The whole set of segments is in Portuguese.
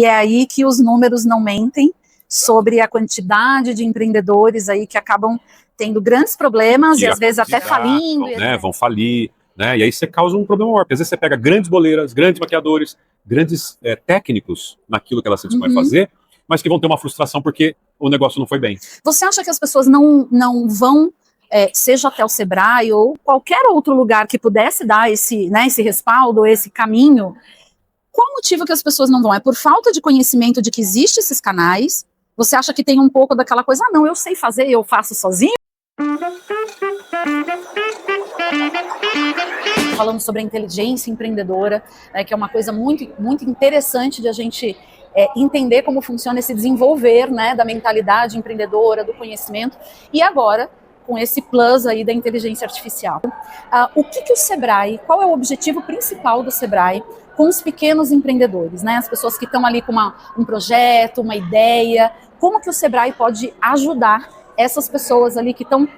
E é aí que os números não mentem sobre a quantidade de empreendedores aí que acabam tendo grandes problemas e às vezes até falindo. Vão falir, né? E aí você causa um problema maior, porque às vezes você pega grandes boleiras, grandes maquiadores, grandes técnicos naquilo que elas se dispõem a fazer, mas que vão ter uma frustração porque o negócio não foi bem. Você acha que as pessoas não vão, seja até o Sebrae ou qualquer outro lugar que pudesse dar esse respaldo, esse caminho? Qual o motivo que as pessoas não vão? É por falta de conhecimento de que existem esses canais? Você acha que tem um pouco daquela coisa, não, eu sei fazer, eu faço sozinho? Falando sobre a inteligência empreendedora, que é uma coisa muito, muito interessante de a gente entender como funciona esse desenvolver, da mentalidade empreendedora, do conhecimento, e agora com esse plus aí da inteligência artificial. O que o Sebrae, qual é o objetivo principal do Sebrae com os pequenos empreendedores, as pessoas que estão ali com um projeto, uma ideia, como que o Sebrae pode ajudar essas pessoas ali que estão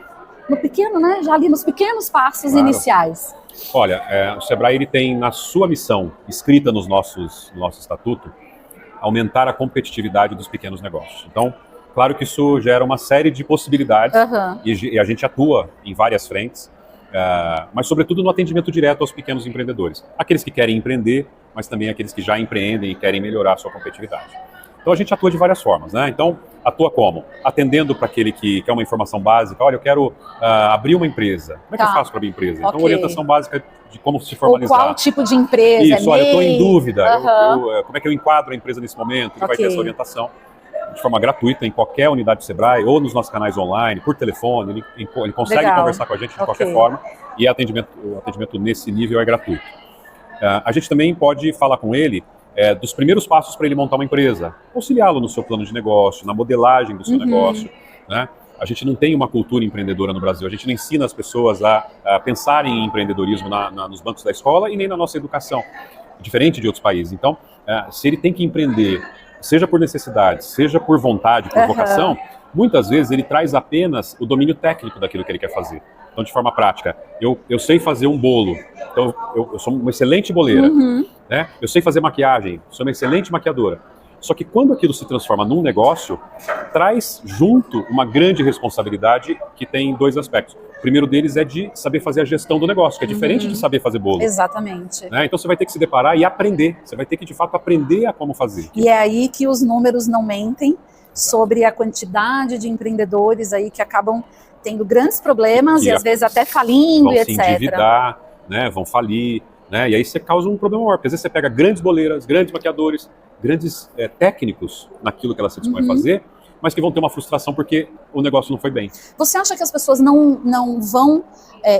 no pequeno, já ali nos pequenos passos iniciais? Olha, o Sebrae ele tem na sua missão, escrita no nosso estatuto, aumentar a competitividade dos pequenos negócios. Então, claro que isso gera uma série de possibilidades e a gente atua em várias frentes, mas sobretudo no atendimento direto aos pequenos empreendedores. Aqueles que querem empreender, mas também aqueles que já empreendem e querem melhorar a sua competitividade. Então a gente atua de várias formas, Então, atua como? Atendendo para aquele que quer uma informação básica. Olha, eu quero abrir uma empresa. Como é que eu faço para abrir empresa? Então, orientação básica de como se formalizar. Ou qual tipo de empresa? Isso, olha, eu estou em dúvida. Como é que eu enquadro a empresa nesse momento? Ele vai ter essa orientação de forma gratuita em qualquer unidade do Sebrae ou nos nossos canais online, por telefone. Ele consegue conversar com a gente de qualquer forma e o atendimento nesse nível é gratuito. A gente também pode falar com ele dos primeiros passos para ele montar uma empresa, auxiliá-lo no seu plano de negócio, na modelagem do seu negócio, A gente não tem uma cultura empreendedora no Brasil, a gente não ensina as pessoas a pensarem em empreendedorismo nos bancos da escola e nem na nossa educação, diferente de outros países. Então, se ele tem que empreender, seja por necessidade, seja por vontade, por vocação, muitas vezes ele traz apenas o domínio técnico daquilo que ele quer fazer. Então, de forma prática, eu sei fazer um bolo, então eu sou uma excelente boleira, Eu sei fazer maquiagem, sou uma excelente maquiadora. Só que quando aquilo se transforma num negócio, traz junto uma grande responsabilidade que tem dois aspectos. O primeiro deles é de saber fazer a gestão do negócio, que é diferente de saber fazer bolo. Exatamente. Então você vai ter que se deparar e aprender. Você vai ter que, de fato, aprender a como fazer. E é aí que os números não mentem sobre a quantidade de empreendedores aí que acabam tendo grandes problemas e às vezes até falindo e etc. Vão se endividar, vão falir, E aí você causa um problema maior. Porque às vezes você pega grandes boleiras, grandes maquiadores, grandes técnicos naquilo que elas se dispõem a fazer, mas que vão ter uma frustração porque o negócio não foi bem. Você acha que as pessoas não vão,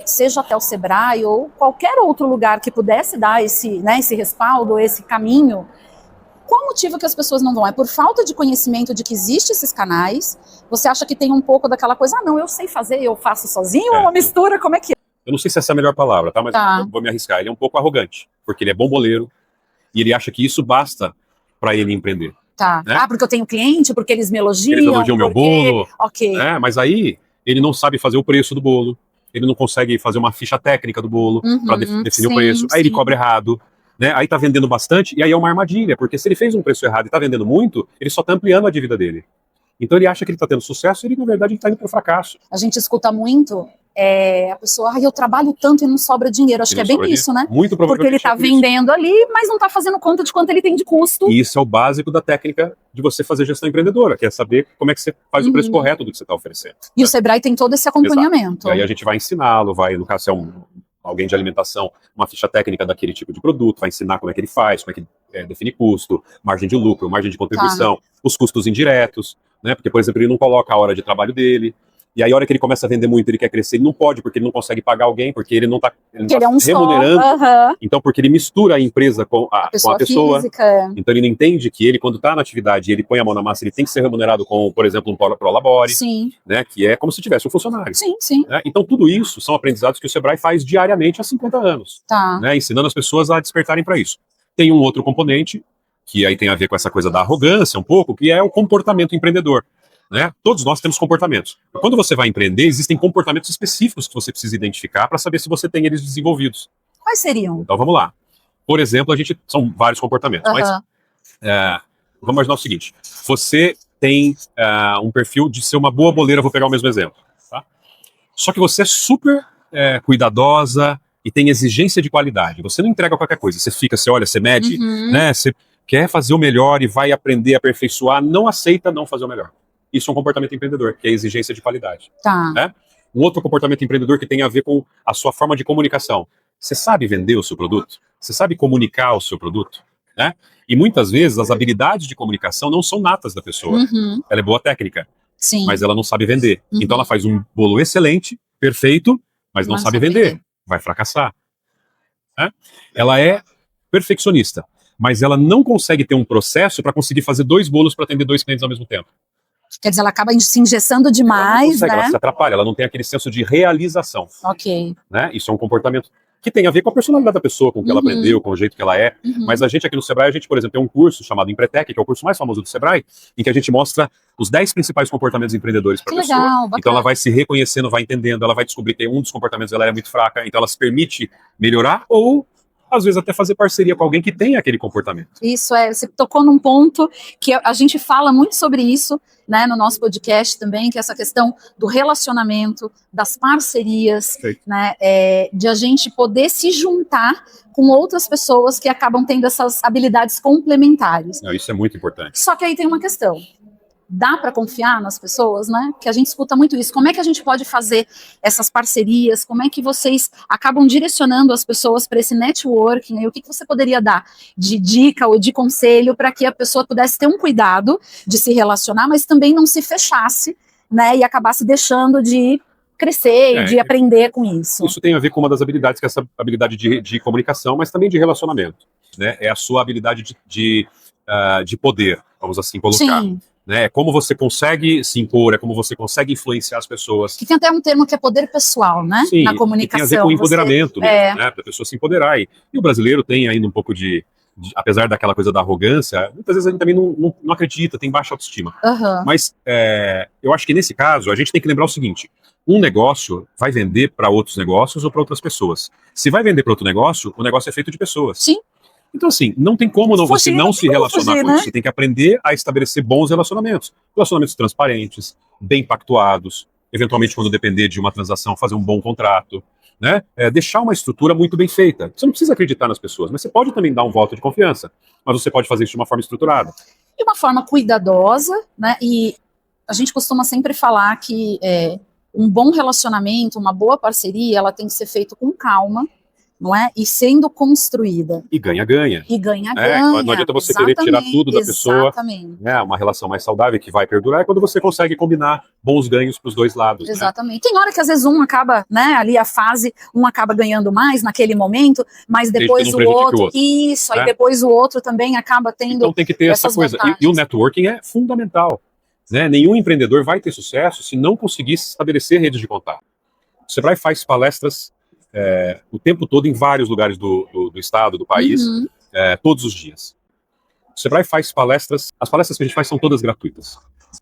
seja até o Sebrae ou qualquer outro lugar que pudesse dar esse respaldo, esse caminho? Qual o motivo que as pessoas não vão? É por falta de conhecimento de que existem esses canais? Você acha que tem um pouco daquela coisa, não, eu sei fazer, eu faço sozinho, ou uma mistura, como é que é? Eu não sei se essa é a melhor palavra, mas eu vou me arriscar. Ele é um pouco arrogante, porque ele é bom boleiro e ele acha que isso basta para ele empreender. Porque eu tenho cliente, porque eles me elogiam. Eles elogiam meu bolo. Ok. Mas aí ele não sabe fazer o preço do bolo, ele não consegue fazer uma ficha técnica do bolo para definir o preço. Aí ele cobra errado. Aí tá vendendo bastante, e aí é uma armadilha, porque se ele fez um preço errado e tá vendendo muito, ele só tá ampliando a dívida dele. Então ele acha que ele tá tendo sucesso, e ele, na verdade, ele tá indo pro fracasso. A gente escuta muito a pessoa, eu trabalho tanto e não sobra dinheiro. Acho que é bem isso, né? Muito provavelmente. Porque ele tá vendendo ali, mas não tá fazendo conta de quanto ele tem de custo. E isso é o básico da técnica de você fazer gestão empreendedora, que é saber como é que você faz o preço correto do que você tá oferecendo. E o Sebrae tem todo esse acompanhamento. E aí a gente vai ensiná-lo, no caso, se é alguém de alimentação, uma ficha técnica daquele tipo de produto, vai ensinar como é que ele faz, como é que define custo, margem de lucro, margem de contribuição, os custos indiretos, Porque, por exemplo, ele não coloca a hora de trabalho dele, e aí a hora que ele começa a vender muito, ele quer crescer, ele não pode, porque ele não consegue pagar alguém, porque ele não está remunerando, então porque ele mistura a empresa com a pessoa, física. Então ele não entende que ele, quando está na atividade e ele põe a mão na massa, ele tem que ser remunerado com, por exemplo, um prolabore, que é como se tivesse um funcionário. Então tudo isso são aprendizados que o Sebrae faz diariamente há 50 anos, ensinando as pessoas a despertarem para isso. Tem um outro componente, que aí tem a ver com essa coisa da arrogância um pouco, que é o comportamento empreendedor. Todos nós temos comportamentos. Quando você vai empreender, existem comportamentos específicos que você precisa identificar para saber se você tem eles desenvolvidos. Quais seriam? Então vamos lá. Por exemplo, são vários comportamentos, mas vamos imaginar o seguinte, você tem um perfil de ser uma boa boleira, vou pegar o mesmo exemplo, tá? Só que você é super cuidadosa e tem exigência de qualidade. Você não entrega qualquer coisa. Você olha, você mede, né? Você quer fazer o melhor e vai aprender a aperfeiçoar, não aceita não fazer o melhor. Isso é um comportamento empreendedor, que é a exigência de qualidade. Tá. Né? Um outro comportamento empreendedor que tem a ver com a sua forma de comunicação. Você sabe vender o seu produto? Você sabe comunicar o seu produto? Né? E muitas vezes as habilidades de comunicação não são natas da pessoa. Ela é boa técnica, sim, mas ela não sabe vender. Então ela faz um bolo excelente, perfeito, mas não sabe vender. Vai fracassar. Né? Ela é perfeccionista, mas ela não consegue ter um processo para conseguir fazer 2 bolos para atender 2 clientes ao mesmo tempo. Quer dizer, ela acaba se engessando demais, ela se atrapalha, ela não tem aquele senso de realização. Ok. Né? Isso é um comportamento que tem a ver com a personalidade da pessoa, com o que ela aprendeu, com o jeito que ela é. Mas a gente aqui no Sebrae, a gente, por exemplo, tem um curso chamado Empretec, que é o curso mais famoso do Sebrae, em que a gente mostra os 10 principais comportamentos empreendedores para a pessoa. Legal, bacana. Então ela vai se reconhecendo, vai entendendo, ela vai descobrir que um dos comportamentos dela é muito fraca, então ela se permite melhorar ou às vezes até fazer parceria com alguém que tem aquele comportamento. Isso, você tocou num ponto que a gente fala muito sobre isso, né, no nosso podcast também, que é essa questão do relacionamento, das parcerias, né, de a gente poder se juntar com outras pessoas que acabam tendo essas habilidades complementares. Não, isso é muito importante. Só que aí tem uma questão. Dá para confiar nas pessoas, né? Que a gente escuta muito isso. Como é que a gente pode fazer essas parcerias? Como é que vocês acabam direcionando as pessoas para esse networking? E o que você poderia dar de dica ou de conselho para que a pessoa pudesse ter um cuidado de se relacionar, mas também não se fechasse, né? E acabasse deixando de crescer e de aprender com isso. Isso tem a ver com uma das habilidades, que é essa habilidade de comunicação, mas também de relacionamento. Né? É a sua habilidade de poder, vamos assim colocar. Sim. É como você consegue se impor, é como você consegue influenciar as pessoas. Que tem até um termo que é poder pessoal, né? Sim, na comunicação. Tem a ver com empoderamento, né? Para a pessoa se empoderar. E o brasileiro tem ainda um pouco apesar daquela coisa da arrogância, muitas vezes a gente também não acredita, tem baixa autoestima. Mas eu acho que nesse caso, a gente tem que lembrar o seguinte: um negócio vai vender para outros negócios ou para outras pessoas. Se vai vender para outro negócio, o negócio é feito de pessoas. Sim. Então, assim, não tem como você não se relacionar com isso. Você tem que aprender a estabelecer bons relacionamentos. Relacionamentos transparentes, bem pactuados, eventualmente, quando depender de uma transação, fazer um bom contrato, né? Deixar uma estrutura muito bem feita. Você não precisa acreditar nas pessoas, mas você pode também dar um voto de confiança. Mas você pode fazer isso de uma forma estruturada. De uma forma cuidadosa, né? E a gente costuma sempre falar que um bom relacionamento, uma boa parceria, ela tem que ser feita com calma, não é? E sendo construída. E ganha-ganha. E ganha-ganha. Não adianta você querer tirar tudo da pessoa. Uma relação mais saudável que vai perdurar é quando você consegue combinar bons ganhos para os dois lados. Exatamente. Né? Tem hora que às vezes um acaba, né, ali a fase, um acaba ganhando mais naquele momento, mas depois o outro. Isso, aí depois o outro também acaba tendo. Então tem que ter essa coisa. E o networking é fundamental. Né? Nenhum empreendedor vai ter sucesso se não conseguir estabelecer redes de contato. O Sebrae faz palestras o tempo todo em vários lugares do estado, do país, todos os dias. O Sebrae faz palestras, as palestras que a gente faz são todas gratuitas.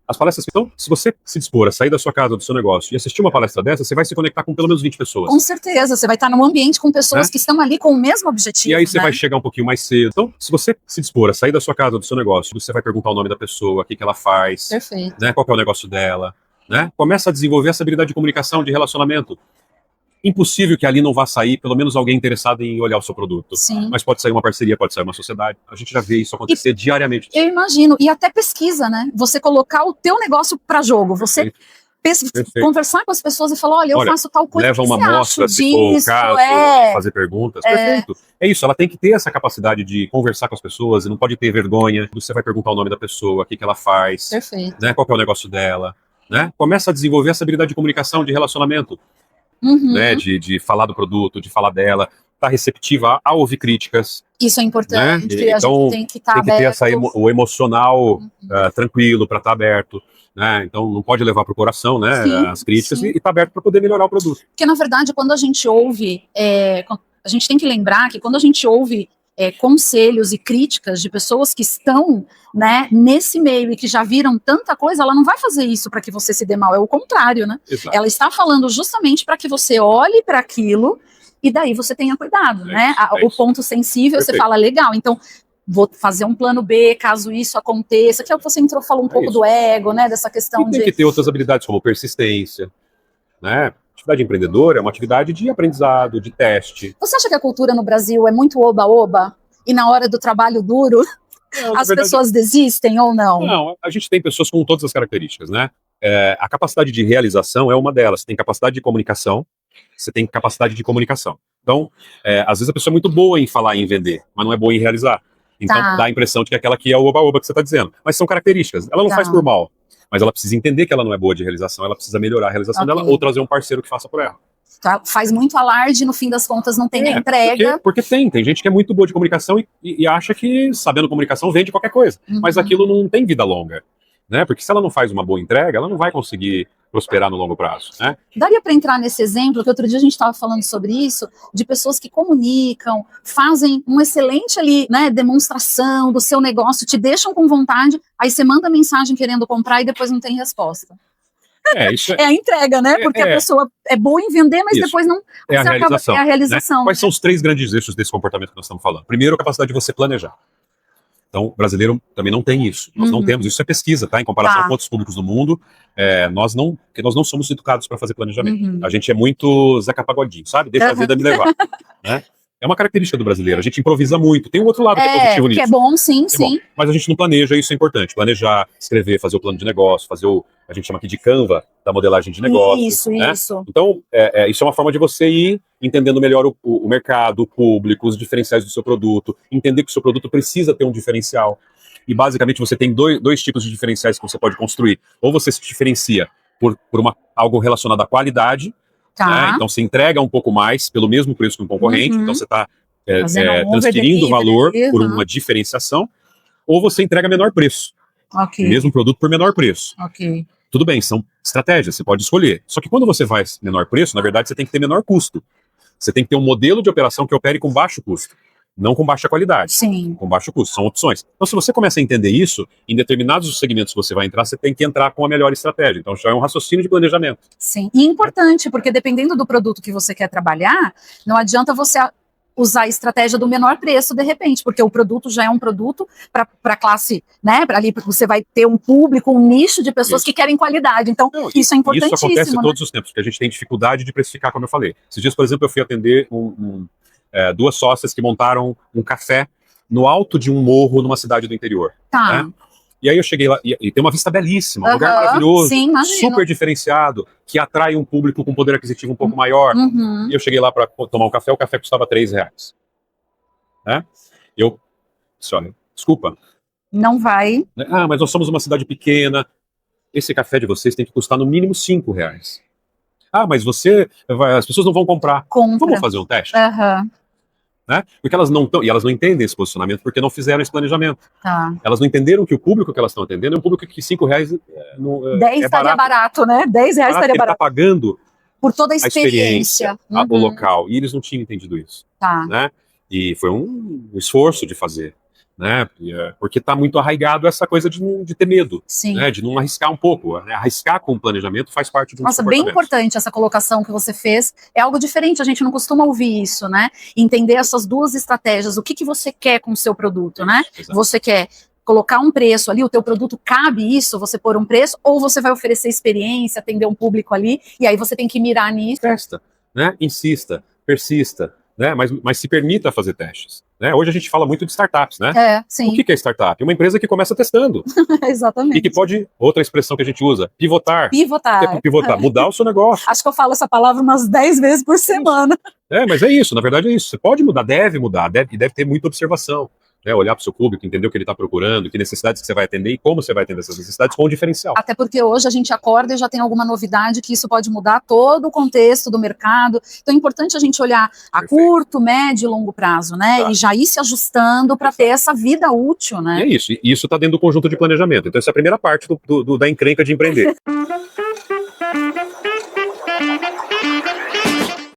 As palestras, então, se você se dispor a sair da sua casa, do seu negócio e assistir uma palestra dessa, você vai se conectar com pelo menos 20 pessoas. Com certeza, você vai estar num ambiente com pessoas que estão ali com o mesmo objetivo. E aí você vai chegar um pouquinho mais cedo. Então, se você se dispor a sair da sua casa, do seu negócio, você vai perguntar o nome da pessoa, o que ela faz, né, qual que é o negócio dela, né? Começa a desenvolver essa habilidade de comunicação, de relacionamento. Impossível que ali não vá sair pelo menos alguém interessado em olhar o seu produto. Sim. Mas pode sair uma parceria, pode sair uma sociedade. A gente já vê isso acontecer diariamente. Eu imagino. E até pesquisa, né? Você colocar o teu negócio para jogo. Você conversar com as pessoas e falar, olha, eu faço tal coisa. Leva uma amostra, se for o caso, fazer perguntas. Perfeito. É isso, ela tem que ter essa capacidade de conversar com as pessoas e não pode ter vergonha. Você vai perguntar o nome da pessoa, o que ela faz. Perfeito. Né? Qual que é o negócio dela. Né? Começa a desenvolver essa habilidade de comunicação, de relacionamento. Né, de falar do produto, de falar dela, estar receptiva a ouvir críticas. Isso é importante, né? Então, a gente tem que estar aberto. Ter o emocional tranquilo para estar aberto. Né? Então, não pode levar para o coração, né, as críticas e estar aberto para poder melhorar o produto. Porque, na verdade, quando a gente ouve, a gente tem que lembrar que quando a gente ouve conselhos e críticas de pessoas que estão, né, nesse meio e que já viram tanta coisa, ela não vai fazer isso para que você se dê mal, é o contrário, né? Exato. Ela está falando justamente para que você olhe para aquilo e daí você tenha cuidado, né? O ponto sensível, você fala, legal, então vou fazer um plano B caso isso aconteça, que é o que você falou um pouco do ego, né, dessa questão e tem que ter outras habilidades como persistência, né? Atividade empreendedora é uma atividade de aprendizado, de teste. Você acha que a cultura no Brasil é muito oba-oba? E na hora do trabalho duro, as pessoas desistem ou não? Não, a gente tem pessoas com todas as características, né? A capacidade de realização é uma delas. Você tem capacidade de comunicação, você tem capacidade de comunicação. Então, às vezes a pessoa é muito boa em falar e em vender, mas não é boa em realizar. Então, dá a impressão de que é aquela que é o oba-oba que você está dizendo. Mas são características. Ela não faz por mal. Mas ela precisa entender que ela não é boa de realização, ela precisa melhorar a realização dela ou trazer um parceiro que faça por ela. Faz muito alarde, no fim das contas não tem a entrega. Porque tem gente que é muito boa de comunicação e acha que sabendo comunicação vende qualquer coisa. Mas aquilo não tem vida longa, né? Porque se ela não faz uma boa entrega, ela não vai conseguir prosperar no longo prazo, né? Daria para entrar nesse exemplo, que outro dia a gente estava falando sobre isso, de pessoas que comunicam, fazem um excelente ali, né, demonstração do seu negócio, te deixam com vontade, aí você manda mensagem querendo comprar e depois não tem resposta. Isso é a entrega, né? Porque a pessoa é boa em vender, mas depois não... É a realização. É a realização. Né? Quais são os 3 grandes eixos desse comportamento que nós estamos falando? Primeiro, a capacidade de você planejar. Então, o brasileiro também não tem isso. Nós não temos. Isso é pesquisa, tá? Em comparação com outros públicos do mundo, nós não somos educados para fazer planejamento. A gente é muito Zeca Pagodinho, sabe? Deixa a vida me levar. Né? É uma característica do brasileiro. A gente improvisa muito. Tem um outro lado que é positivo nisso. Que é bom, sim, sim. Bom. Mas a gente não planeja, isso é importante. Planejar, escrever, fazer o plano de negócio, fazer a gente chama aqui de Canva, da modelagem de negócio. Isso, né? isso. Então, isso é uma forma de você ir entendendo melhor o mercado, o público, os diferenciais do seu produto, entender que o seu produto precisa ter um diferencial. E basicamente você tem dois tipos de diferenciais que você pode construir. Ou você se diferencia por algo relacionado à qualidade, né? Então você entrega um pouco mais pelo mesmo preço que um concorrente, então você está transferindo valor por uma diferenciação, ou você entrega menor preço. Mesmo produto por menor preço. Tudo bem, são estratégias, você pode escolher. Só que quando você vai menor preço, na verdade você tem que ter menor custo. Você tem que ter um modelo de operação que opere com baixo custo. Não com baixa qualidade, com baixo custo, são opções. Então, se você começa a entender isso, em determinados segmentos que você vai entrar, você tem que entrar com a melhor estratégia. Então, já é um raciocínio de planejamento. Sim, e importante, porque dependendo do produto que você quer trabalhar, não adianta você usar a estratégia do menor preço, de repente, porque o produto já é um produto para a classe, né, para ali você vai ter um público, um nicho de pessoas que querem qualidade. Então, isso é importantíssimo. Isso acontece todos os tempos, porque a gente tem dificuldade de precificar, como eu falei. Esses dias, por exemplo, eu fui atender duas sócias que montaram um café no alto de um morro numa cidade do interior. Né? E aí eu cheguei lá, e tem uma vista belíssima, um lugar maravilhoso, super diferenciado, que atrai um público com poder aquisitivo um pouco maior. E eu cheguei lá para tomar um café, o café custava R$3. Né? Eu disse, olha, desculpa. Não vai. Mas nós somos uma cidade pequena, esse café de vocês tem que custar no mínimo R$5. Mas as pessoas não vão comprar. Vamos fazer um teste? Né? Porque elas não estão, e elas não entendem esse posicionamento porque não fizeram esse planejamento. Elas não entenderam que o público que elas estão atendendo é um público que R$5 10 estaria barato, né? R$10 estaria barato. Ele está pagando por toda a experiência, o local, e eles não tinham entendido isso. Né? E foi um esforço de fazer. Né? Porque está muito arraigado essa coisa de ter medo, né? De não arriscar um pouco. Né? Arriscar com o planejamento faz parte do Nossa, bem importante essa colocação que você fez. É algo diferente, a gente não costuma ouvir isso, né? Entender essas duas estratégias, o que você quer com o seu produto, né? Exato. Você quer colocar um preço ali, o teu produto cabe isso, você pôr um preço, ou você vai oferecer experiência, atender um público ali, e aí você tem que mirar nisso. Testa, né? Insista, persista, né? Mas se permita fazer testes. Né? Hoje a gente fala muito de startups, né? Sim. O que é startup? Uma empresa que começa testando. Exatamente. E que pode, outra expressão que a gente usa, pivotar. Pivotar. Mudar o seu negócio. Acho que eu falo essa palavra umas 10 vezes por semana. Mas é isso, na verdade é isso. Você pode mudar, deve ter muita observação. Né, olhar para o seu público, entender o que ele está procurando, que necessidades que você vai atender e como você vai atender essas necessidades com o diferencial. Até porque hoje a gente acorda e já tem alguma novidade que isso pode mudar todo o contexto do mercado. Então é importante a gente olhar a curto, médio e longo prazo, né? E já ir se ajustando para ter essa vida útil, né? É isso, e isso está dentro do conjunto de planejamento. Então essa é a primeira parte da encrenca de empreender.